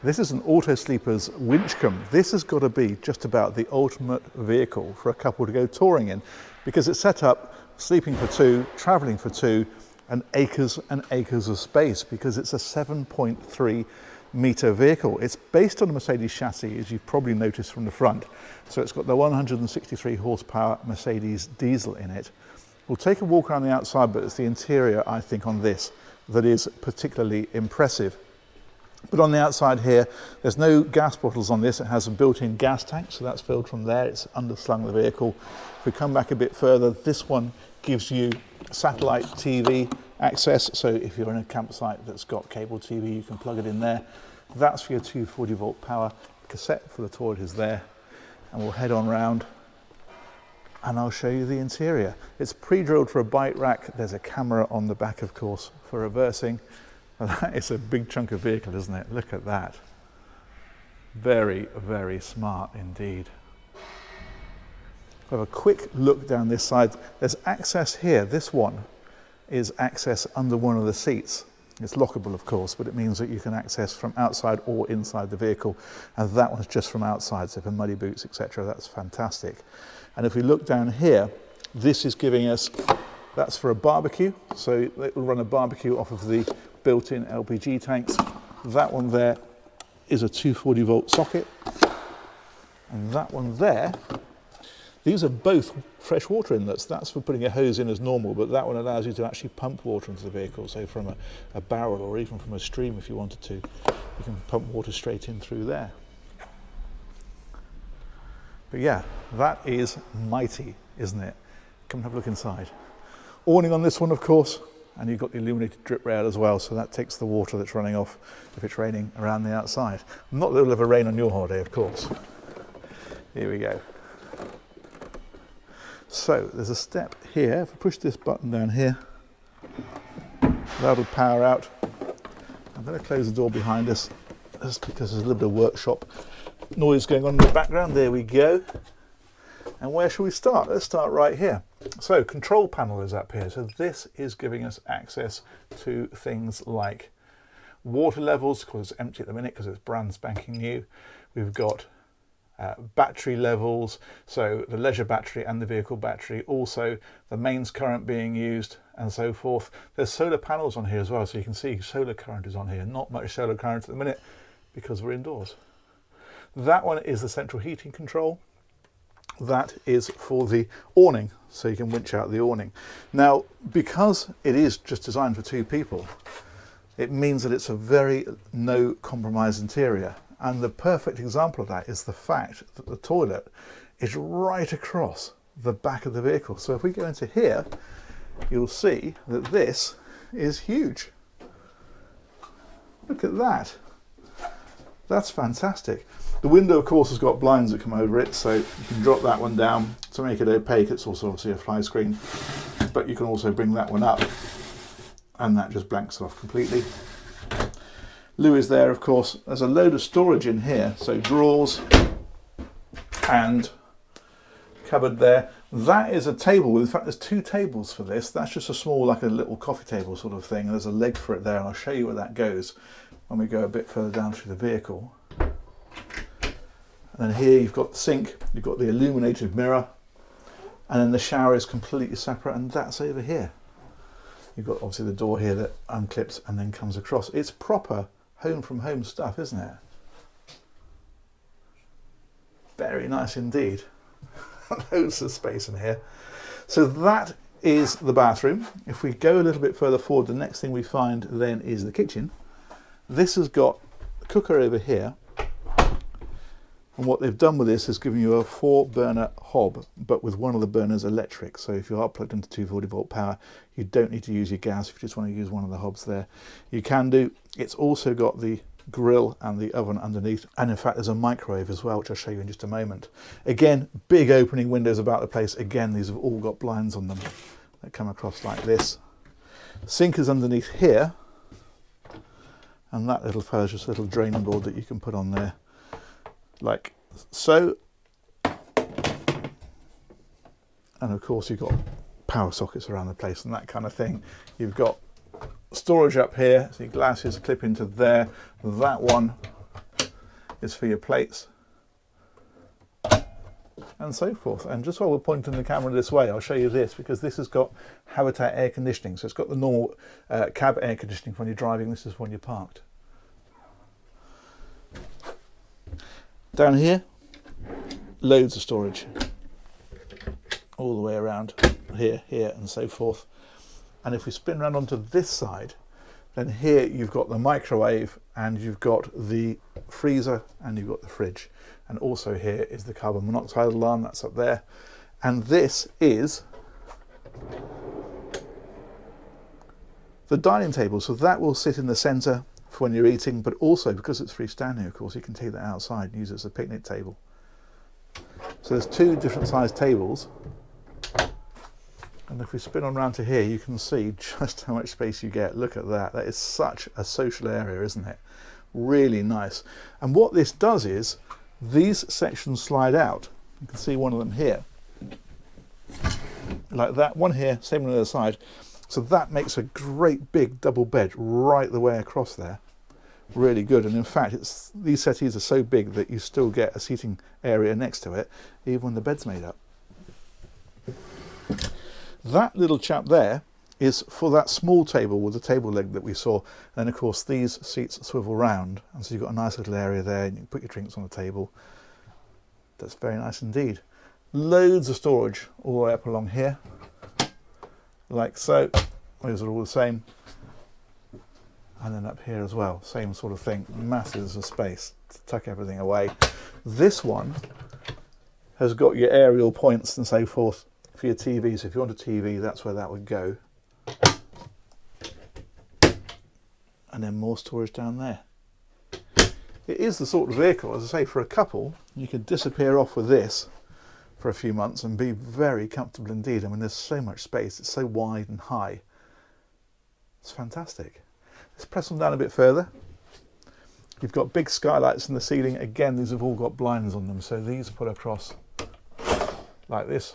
This is an Autosleepers Winchcombe. This has got to be just about the ultimate vehicle for a couple to go touring in, because it's set up sleeping for two, traveling for two, and acres of space, because it's a 7.3 meter vehicle. It's based on a Mercedes chassis, as you've probably noticed from the front. So it's got the 163 horsepower Mercedes diesel in it. We'll take a walk around the outside, but it's the interior, I think, on this that is particularly impressive. But on the outside here, there's no gas bottles on this. It has a built-in gas tank, so that's filled from there. It's underslung the vehicle. If we come back a bit further, this one gives you satellite TV access. So if you're in a campsite that's got cable TV, you can plug it in there. That's for your 240 volt power. Cassette for the toilet is there. And we'll head on round and I'll show you the interior. It's pre-drilled for a bike rack. There's a camera on the back, of course, for reversing. It's a big chunk of vehicle, isn't it? Look at that. Very, very smart indeed. We'll have a quick look down this side. There's access here. This one is access under one of the seats. It's lockable, of course, but it means that you can access from outside or inside the vehicle. And that one's just from outside, so for muddy boots, etc. That's fantastic. And if we look down here, this is giving us, that's for a barbecue. So it will run a barbecue off of the built-in LPG tanks. That one there is a 240 volt socket. And that one there, these are both fresh water inlets. That's for putting a hose in as normal, but that one allows you to actually pump water into the vehicle. So from a barrel or even from a stream if you wanted to, you can pump water straight in through there. But yeah, that is mighty, isn't it? Come and have a look inside. Awning on this one, of course, and you've got the illuminated drip rail as well, so that takes the water that's running off if it's raining around the outside. Not that it'll ever rain on your holiday, of course. Here we go. So there's a step here. If I push this button down here, that'll power out. I'm going to close the door behind us just because there's a little bit of workshop noise going on in the background. There we go. And where shall we start? Let's start right here. So control panel is up here. So this is giving us access to things like water levels, because it's empty at the minute because it's brand spanking new. We've got battery levels, so the leisure battery and the vehicle battery, also the mains current being used and so forth. There's solar panels on here as well, so you can see solar current is on here. Not much solar current at the minute because we're indoors. That one is the central heating control. That is for the awning, so you can winch out the awning. Now, because it is just designed for two people, it means that it's a very no compromise interior. And the perfect example of that is the fact that the toilet is right across the back of the vehicle. So if we go into here, you'll see that this is huge. Look at that. That's fantastic. The window, of course, has got blinds that come over it, so you can drop that one down to make it opaque. It's also obviously a fly screen, but you can also bring that one up and that just blanks it off completely. Loo is there, of course. There's a load of storage in here, so drawers and cupboard there. That is a table. In fact, there's two tables for this. That's just a small, like a little coffee table sort of thing. There's a leg for it there, and I'll show you where that goes when we go a bit further down through the vehicle. And then here you've got the sink, you've got the illuminated mirror, and then the shower is completely separate, and that's over here. You've got obviously the door here that unclips and then comes across. It's proper home from home stuff, isn't it? Very nice indeed. Loads of space in here. So that is the bathroom. If we go a little bit further forward, the next thing we find then is the kitchen. This has got a cooker over here. And what they've done with this is given you a 4-burner hob, but with one of the burners electric. So if you are plugged into 240 volt power, you don't need to use your gas if you just want to use one of the hobs there. You can do. It's also got the grill and the oven underneath. And in fact, there's a microwave as well, which I'll show you in just a moment. Again, big opening windows about the place. Again, these have all got blinds on them that come across like this. Sink is underneath here. And that little fella's just a little draining board that you can put on there, like so. And of course you've got power sockets around the place and that kind of thing. You've got storage up here, so your glasses clip into there. That one is for your plates and so forth. And just while we're pointing the camera this way, I'll show you this, because this has got Habitat air conditioning. So it's got the normal cab air conditioning for when you're driving. This is when you're parked. Down here, loads of storage all the way around here, and so forth. And if we spin around onto this side, then here you've got the microwave, and you've got the freezer, and you've got the fridge. And also here is the carbon monoxide alarm, that's up there. And this is the dining table. So that will sit in the centre for when you're eating, but also because it's freestanding, of course, you can take that outside and use it as a picnic table. So there's two different sized tables. And if we spin on round to here, you can see just how much space you get. Look at that. That is such a social area, isn't it? Really nice. And what this does is, these sections slide out. You can see one of them here. Like that. One here, same on the other side. So that makes a great big double bed right the way across there. Really good. And in fact, these settees are so big that you still get a seating area next to it, even when the bed's made up. That little chap there is for that small table with the table leg that we saw. And then of course these seats swivel round, and so you've got a nice little area there, and you can put your drinks on the table. That's very nice indeed. Loads of storage all the way up along here, like so. Those are all the same. And then up here as well, same sort of thing. Masses of space to tuck everything away. This one has got your aerial points and so forth for your TV. So if you want a TV, that's where that would go. And then more storage down there. It is the sort of vehicle, as I say, for a couple, you could disappear off with this for a few months and be very comfortable indeed. I mean, there's so much space, it's so wide and high. It's fantastic. Let's press on down a bit further. You've got big skylights in the ceiling. Again, these have all got blinds on them, so these pull across like this.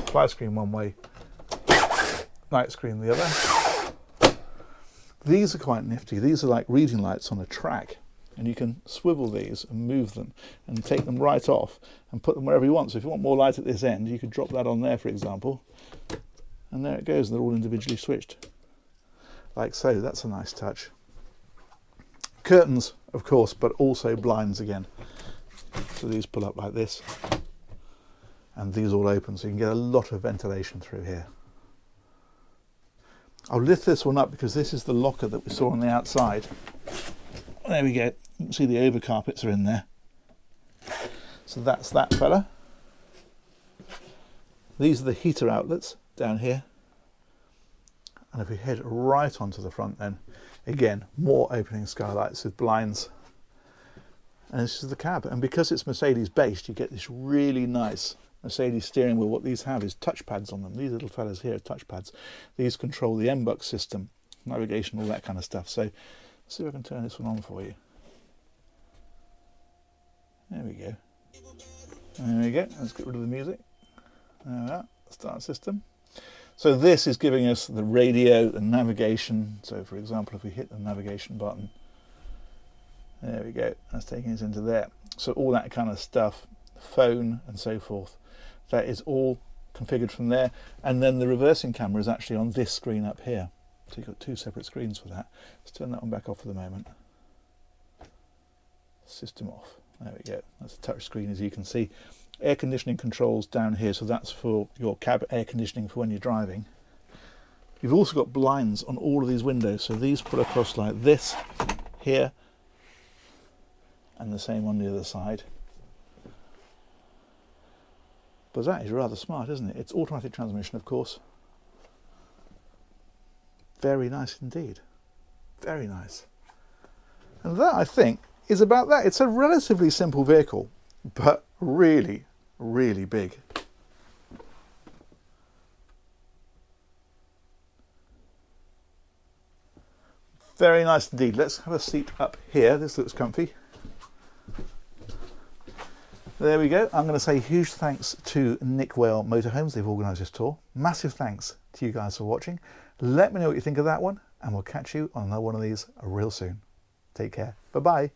Fly screen one way, night screen the other. These are quite nifty. These are like reading lights on a track, and you can swivel these and move them and take them right off and put them wherever you want. So if you want more light at this end, you could drop that on there, for example, and there it goes. They're all individually switched like so. That's a nice touch. Curtains, of course, but also blinds again. So these pull up like this, and these all open, so you can get a lot of ventilation through here. I'll lift this one up because this is the locker that we saw on the outside. There we go. You can see the over carpets are in there. So that's that fella. These are the heater outlets down here. And if we head right onto the front then, again, more opening skylights with blinds. And this is the cab. And because it's Mercedes based, you get this really nice Mercedes steering wheel. What these have is touchpads on them. These little fellas here are touchpads. These control the MBUX system, navigation, all that kind of stuff. So let's see if I can turn this one on for you. There we go. There we go. Let's get rid of the music. There we are. Start system. So this is giving us the radio, the navigation. So for example, if we hit the navigation button, there we go. That's taking us into there. So all that kind of stuff, phone and so forth, that is all configured from there. And then the reversing camera is actually on this screen up here. So you've got two separate screens for that. Let's turn that one back off for the moment. System off. There we go. That's a touch screen, as you can see. Air conditioning controls down here, so that's for your cab air conditioning for when you're driving. You've also got blinds on all of these windows, so these pull across like this here, and the same on the other side. But that is rather smart, isn't it? It's automatic transmission, of course. Very nice indeed. Very nice. And that, I think, is about that. It's a relatively simple vehicle, but really, really big. Very nice indeed. Let's have a seat up here. This looks comfy. There we go. I'm going to say huge thanks to Nick Whale Motorhomes. They've organised this tour. Massive thanks to you guys for watching. Let me know what you think of that one, and we'll catch you on another one of these real soon. Take care. Bye-bye.